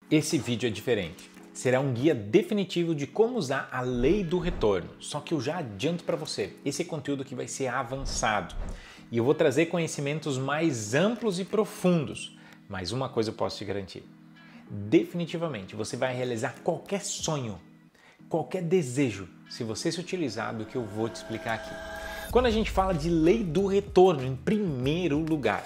Esse vídeo é diferente. Será um guia definitivo de como usar a lei do retorno. Só que eu já adianto para você, esse é conteúdo que vai ser avançado. E eu vou trazer conhecimentos mais amplos e profundos. Mas uma coisa eu posso te garantir. Definitivamente você vai realizar qualquer sonho, qualquer desejo, se você se utilizar do que eu vou te explicar aqui. Quando a gente fala de lei do retorno, em primeiro lugar,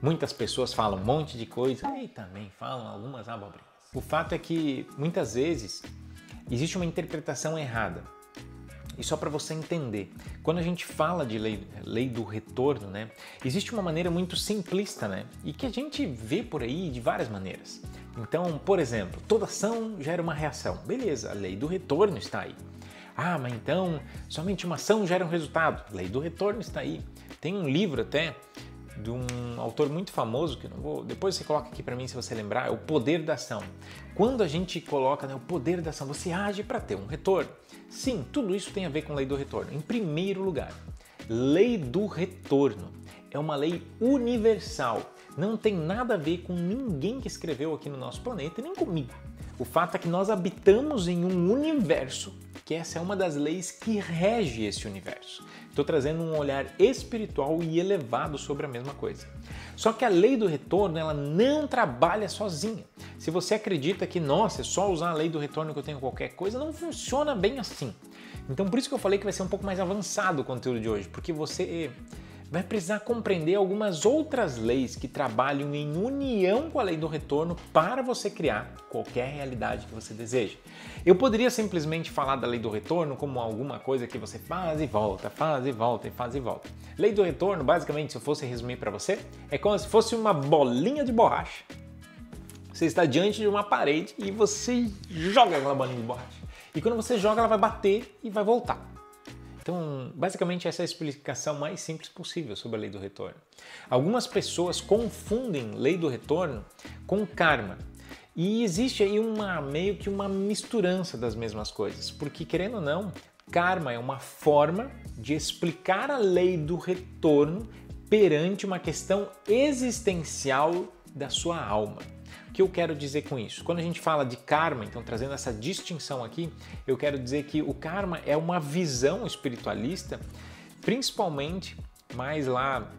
muitas pessoas falam um monte de coisa e também falam algumas abobrinhas. O fato é que, muitas vezes, existe uma interpretação errada. E só para você entender, quando a gente fala de lei do retorno, né, existe uma maneira muito simplista, né, e que a gente vê por aí de várias maneiras. Então, por exemplo, toda ação gera uma reação. Beleza, a lei do retorno está aí. Ah, mas então somente uma ação gera um resultado. A lei do retorno está aí. Tem um livro até de um autor muito famoso, que eu não vou... Depois você coloca aqui para mim se você lembrar, é O Poder da Ação. Quando a gente coloca, né, o poder da ação, você age para ter um retorno. Sim, tudo isso tem a ver com lei do retorno. Em primeiro lugar, lei do retorno é uma lei universal. Não tem nada a ver com ninguém que escreveu aqui no nosso planeta, nem comigo. O fato é que nós habitamos em um universo, que essa é uma das leis que rege esse universo. Estou trazendo um olhar espiritual e elevado sobre a mesma coisa. Só que a lei do retorno, ela não trabalha sozinha. Se você acredita que, nossa, é só usar a lei do retorno que eu tenho qualquer coisa, não funciona bem assim. Então por isso que eu falei que vai ser um pouco mais avançado o conteúdo de hoje, porque você vai precisar compreender algumas outras leis que trabalham em união com a lei do retorno para você criar qualquer realidade que você deseja. Eu poderia simplesmente falar da lei do retorno como alguma coisa que você faz e volta, faz e volta e faz e volta. Lei do retorno, basicamente, se eu fosse resumir para você, é como se fosse uma bolinha de borracha. Você está diante de uma parede e você joga aquela bolinha de borracha. E quando você joga, ela vai bater e vai voltar. Então, basicamente, essa é a explicação mais simples possível sobre a lei do retorno. Algumas pessoas confundem lei do retorno com karma. E existe aí meio que uma misturança das mesmas coisas. Porque, querendo ou não, karma é uma forma de explicar a lei do retorno perante uma questão existencial da sua alma. O que eu quero dizer com isso? Quando a gente fala de karma, então trazendo essa distinção aqui, eu quero dizer que o karma é uma visão espiritualista, principalmente mais lá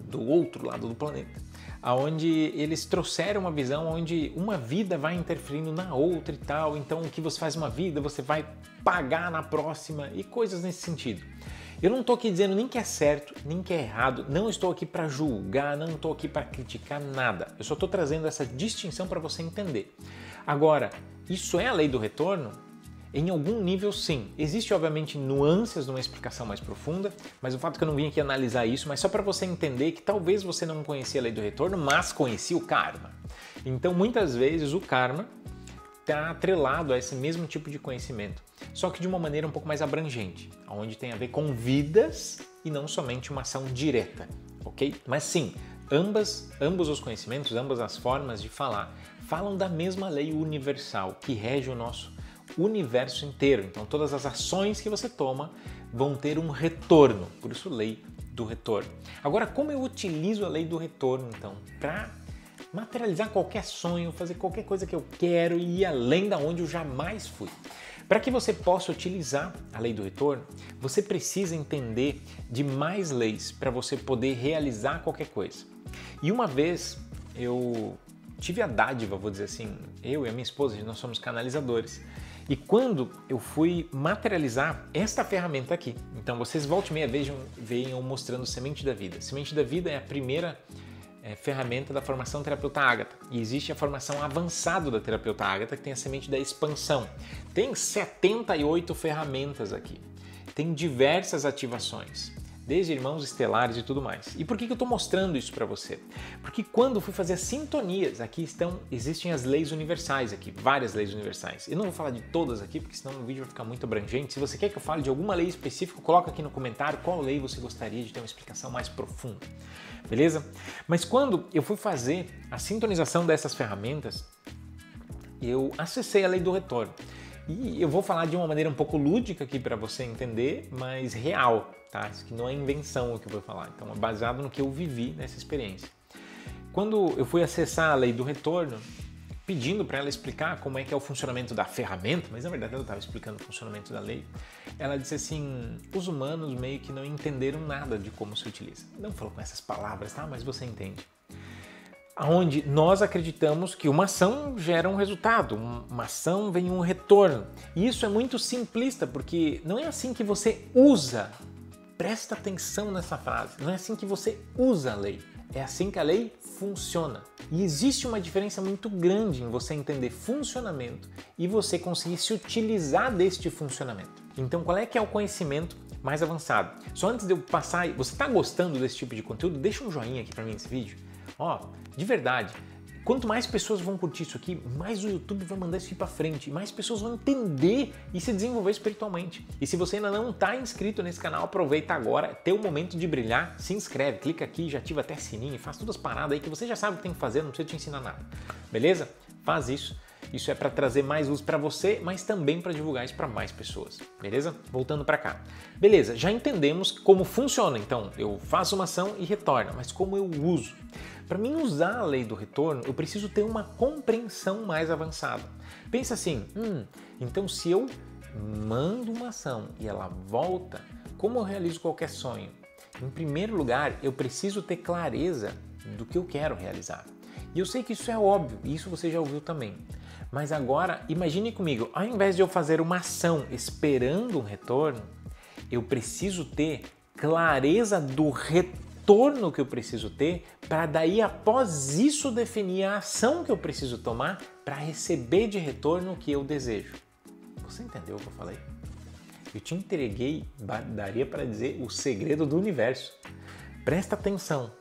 do outro lado do planeta, onde eles trouxeram uma visão onde uma vida vai interferindo na outra e tal, então o que você faz uma vida, você vai pagar na próxima e coisas nesse sentido. Eu não estou aqui dizendo nem que é certo, nem que é errado, não estou aqui para julgar, não estou aqui para criticar nada. Eu só estou trazendo essa distinção para você entender. Agora, isso é a lei do retorno? Em algum nível, sim. Existe, obviamente, nuances numa explicação mais profunda, mas o fato é que eu não vim aqui analisar isso, mas só para você entender que talvez você não conhecia a lei do retorno, mas conhecia o karma. Então, muitas vezes, o karma está atrelado a esse mesmo tipo de conhecimento, só que de uma maneira um pouco mais abrangente, onde tem a ver com vidas e não somente uma ação direta, ok? Mas sim, ambos os conhecimentos, ambas as formas de falam da mesma lei universal que rege o nosso universo inteiro. Então todas as ações que você toma vão ter um retorno, por isso lei do retorno. Agora, como eu utilizo a lei do retorno, então, para materializar qualquer sonho, fazer qualquer coisa que eu quero e ir além da onde eu jamais fui. Para que você possa utilizar a lei do retorno, você precisa entender de mais leis para você poder realizar qualquer coisa. E uma vez eu tive a dádiva, vou dizer assim, eu e a minha esposa, nós somos canalizadores. E quando eu fui materializar esta ferramenta aqui, então vocês volta e meia vejam eu mostrando Semente da Vida. Semente da Vida é a primeira ferramenta da formação terapeuta Ágata. E existe a formação avançada da terapeuta Ágata, que tem a semente da expansão. Tem 78 ferramentas aqui. Tem diversas ativações, desde irmãos estelares e tudo mais. E por que eu estou mostrando isso para você? Porque quando eu fui fazer as sintonias, existem as leis universais aqui, várias leis universais. Eu não vou falar de todas aqui, porque senão o vídeo vai ficar muito abrangente. Se você quer que eu fale de alguma lei específica, coloca aqui no comentário qual lei você gostaria de ter uma explicação mais profunda. Beleza? Mas quando eu fui fazer a sintonização dessas ferramentas, eu acessei a lei do retorno. E eu vou falar de uma maneira um pouco lúdica aqui para você entender, mas real, tá? Isso aqui não é invenção o que eu vou falar, então é baseado no que eu vivi nessa experiência. Quando eu fui acessar a lei do retorno, pedindo para ela explicar como é que é o funcionamento da ferramenta, mas na verdade ela estava explicando o funcionamento da lei. Ela disse assim, os humanos meio que não entenderam nada de como se utiliza. Não falou com essas palavras, tá? Mas você entende. Onde nós acreditamos que uma ação gera um resultado, uma ação vem um retorno. E isso é muito simplista, porque não é assim que você usa. Presta atenção nessa frase. Não é assim que você usa a lei. É assim que a lei funciona. E existe uma diferença muito grande em você entender funcionamento e você conseguir se utilizar deste funcionamento. Então, qual é que é o conhecimento mais avançado? Só antes de eu passar, você está gostando desse tipo de conteúdo? Deixa um joinha aqui para mim nesse vídeo. Ó, de verdade, quanto mais pessoas vão curtir isso aqui, mais o YouTube vai mandar isso aqui para frente, mais pessoas vão entender e se desenvolver espiritualmente. E se você ainda não está inscrito nesse canal, aproveita agora, tem o momento de brilhar, se inscreve, clica aqui, já ativa até sininho, faz todas as paradas aí que você já sabe o que tem que fazer, não precisa te ensinar nada. Beleza? Faz isso. Isso é para trazer mais luz para você, mas também para divulgar isso para mais pessoas, beleza? Voltando para cá. Beleza, já entendemos como funciona, então eu faço uma ação e retorno, mas como eu uso? Para mim usar a lei do retorno, eu preciso ter uma compreensão mais avançada. Pensa assim, então se eu mando uma ação e ela volta, como eu realizo qualquer sonho? Em primeiro lugar, eu preciso ter clareza do que eu quero realizar. E eu sei que isso é óbvio, e isso você já ouviu também. Mas agora, imagine comigo, ao invés de eu fazer uma ação esperando um retorno, eu preciso ter clareza do retorno que eu preciso ter para daí, após isso, definir a ação que eu preciso tomar para receber de retorno o que eu desejo. Você entendeu o que eu falei? Eu te entreguei, daria para dizer, o segredo do universo. Presta atenção,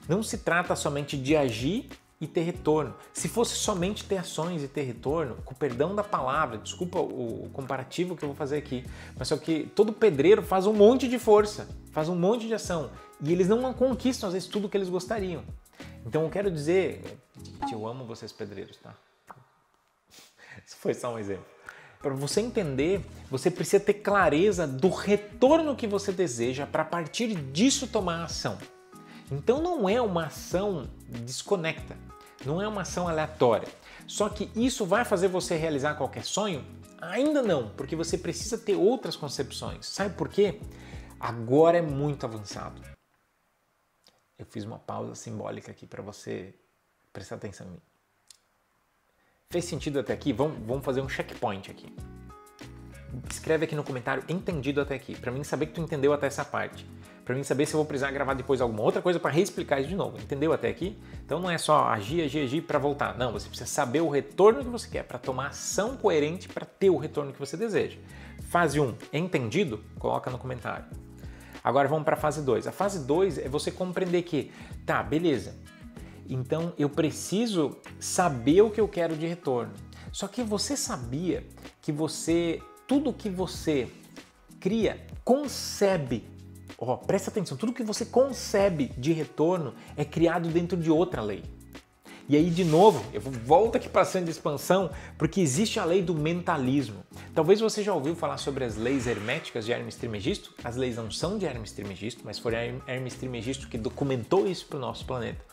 não se trata somente de agir e ter retorno. Se fosse somente ter ações e ter retorno, com o perdão da palavra, desculpa o comparativo que eu vou fazer aqui, mas só que todo pedreiro faz um monte de força, faz um monte de ação e eles não conquistam às vezes tudo que eles gostariam. Então eu quero dizer, gente, eu amo vocês pedreiros, tá? Isso foi só um exemplo. Para você entender, você precisa ter clareza do retorno que você deseja para a partir disso tomar ação. Então não é uma ação desconecta, não é uma ação aleatória. Só que isso vai fazer você realizar qualquer sonho? Ainda não, porque você precisa ter outras concepções. Sabe por quê? Agora é muito avançado. Eu fiz uma pausa simbólica aqui para você prestar atenção em mim. Fez sentido até aqui? Vamos fazer um checkpoint aqui. Escreve aqui no comentário entendido até aqui, para mim saber que tu entendeu até essa parte. Para mim saber se eu vou precisar gravar depois alguma outra coisa para reexplicar isso de novo. Entendeu até aqui? Então não é só agir para voltar. Não, você precisa saber o retorno que você quer para tomar ação coerente para ter o retorno que você deseja. Fase 1, entendido? Coloca no comentário. Agora vamos para a fase 2. A fase 2 é você compreender que, tá, beleza, então eu preciso saber o que eu quero de retorno. Só que você sabia que tudo que você cria, concebe, presta atenção, tudo que você concebe de retorno é criado dentro de outra lei. E aí, de novo, eu volto aqui para a ação de expansão, porque existe a lei do mentalismo. Talvez você já ouviu falar sobre as leis herméticas de Hermes Trismegisto. As leis não são de Hermes Trismegisto, mas foi Hermes Trismegisto que documentou isso para o nosso planeta.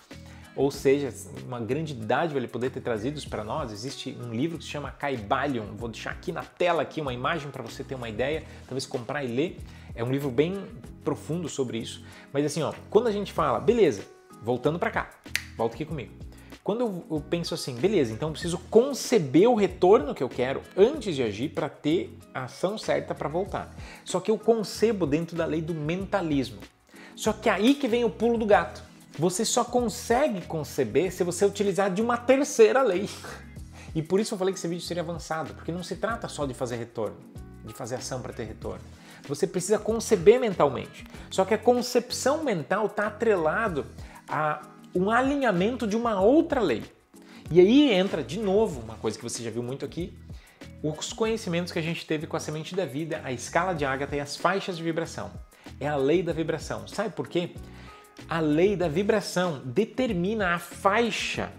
Ou seja, uma grande dádiva ele poder ter trazido isso para nós. Existe um livro que se chama Kybalion. Vou deixar aqui na tela aqui uma imagem para você ter uma ideia, talvez comprar e ler. É um livro bem profundo sobre isso. Mas assim, quando a gente fala, beleza, voltando para cá, volta aqui comigo. Quando eu penso assim, beleza, então eu preciso conceber o retorno que eu quero antes de agir para ter a ação certa para voltar. Só que eu concebo dentro da lei do mentalismo. Só que aí que vem o pulo do gato. Você só consegue conceber se você utilizar de uma terceira lei. E por isso eu falei que esse vídeo seria avançado, porque não se trata só de fazer retorno, de fazer ação para ter retorno. Você precisa conceber mentalmente. Só que a concepção mental está atrelado a um alinhamento de uma outra lei. E aí entra de novo uma coisa que você já viu muito aqui, os conhecimentos que a gente teve com a semente da vida, a escala de Ágata e as faixas de vibração. É a lei da vibração. Sabe por quê? A lei da vibração determina a faixa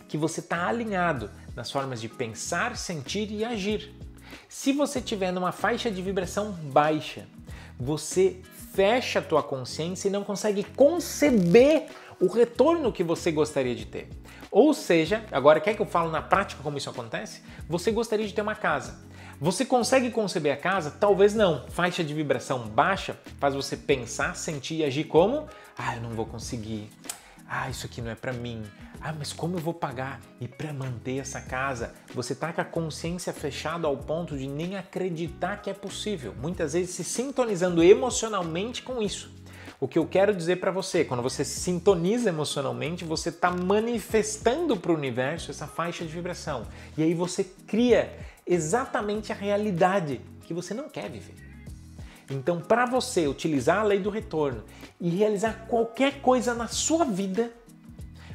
que você está alinhado nas formas de pensar, sentir e agir. Se você estiver numa faixa de vibração baixa, você fecha a tua consciência e não consegue conceber o retorno que você gostaria de ter. Ou seja, agora quer que eu fale na prática como isso acontece? Você gostaria de ter uma casa. Você consegue conceber a casa? Talvez não. Faixa de vibração baixa faz você pensar, sentir e agir como? Eu não vou conseguir. Isso aqui não é para mim. Mas como eu vou pagar? E para manter essa casa, você tá com a consciência fechada ao ponto de nem acreditar que é possível. Muitas vezes se sintonizando emocionalmente com isso. O que eu quero dizer para você, quando você se sintoniza emocionalmente, você está manifestando para o universo essa faixa de vibração. E aí você cria exatamente a realidade que você não quer viver. Então, para você utilizar a lei do retorno e realizar qualquer coisa na sua vida,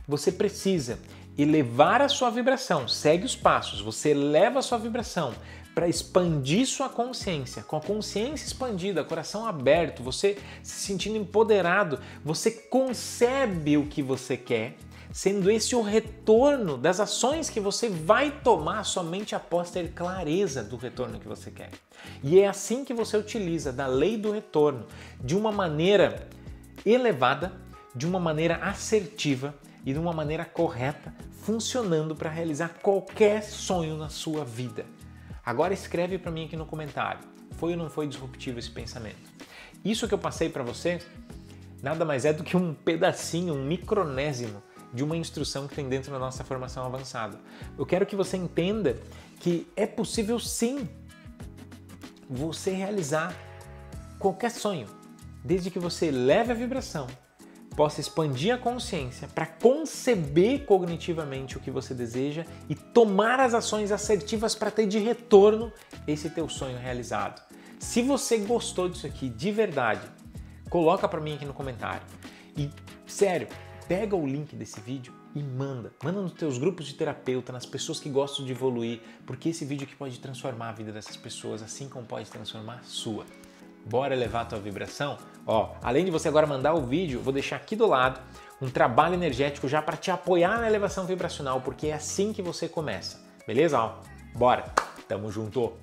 você precisa elevar a sua vibração. Segue os passos, você eleva a sua vibração para expandir sua consciência. Com a consciência expandida, coração aberto, você se sentindo empoderado, você concebe o que você quer, sendo esse o retorno das ações que você vai tomar somente após ter clareza do retorno que você quer. E é assim que você utiliza da lei do retorno de uma maneira elevada, de uma maneira assertiva e de uma maneira correta, funcionando para realizar qualquer sonho na sua vida. Agora escreve para mim aqui no comentário, foi ou não foi disruptivo esse pensamento? Isso que eu passei para você nada mais é do que um pedacinho, um micronésimo de uma instrução que tem dentro da nossa formação avançada. Eu quero que você entenda que é possível sim você realizar qualquer sonho, desde que você eleve a vibração, possa expandir a consciência para conceber cognitivamente o que você deseja e tomar as ações assertivas para ter de retorno esse teu sonho realizado. Se você gostou disso aqui de verdade, coloca para mim aqui no comentário. E, sério, pega o link desse vídeo e manda nos teus grupos de terapeuta, nas pessoas que gostam de evoluir, porque esse vídeo aqui pode transformar a vida dessas pessoas, assim como pode transformar a sua. Bora elevar a tua vibração? Além de você agora mandar o vídeo, eu vou deixar aqui do lado um trabalho energético já para te apoiar na elevação vibracional, porque é assim que você começa. Beleza? Bora! Tamo junto!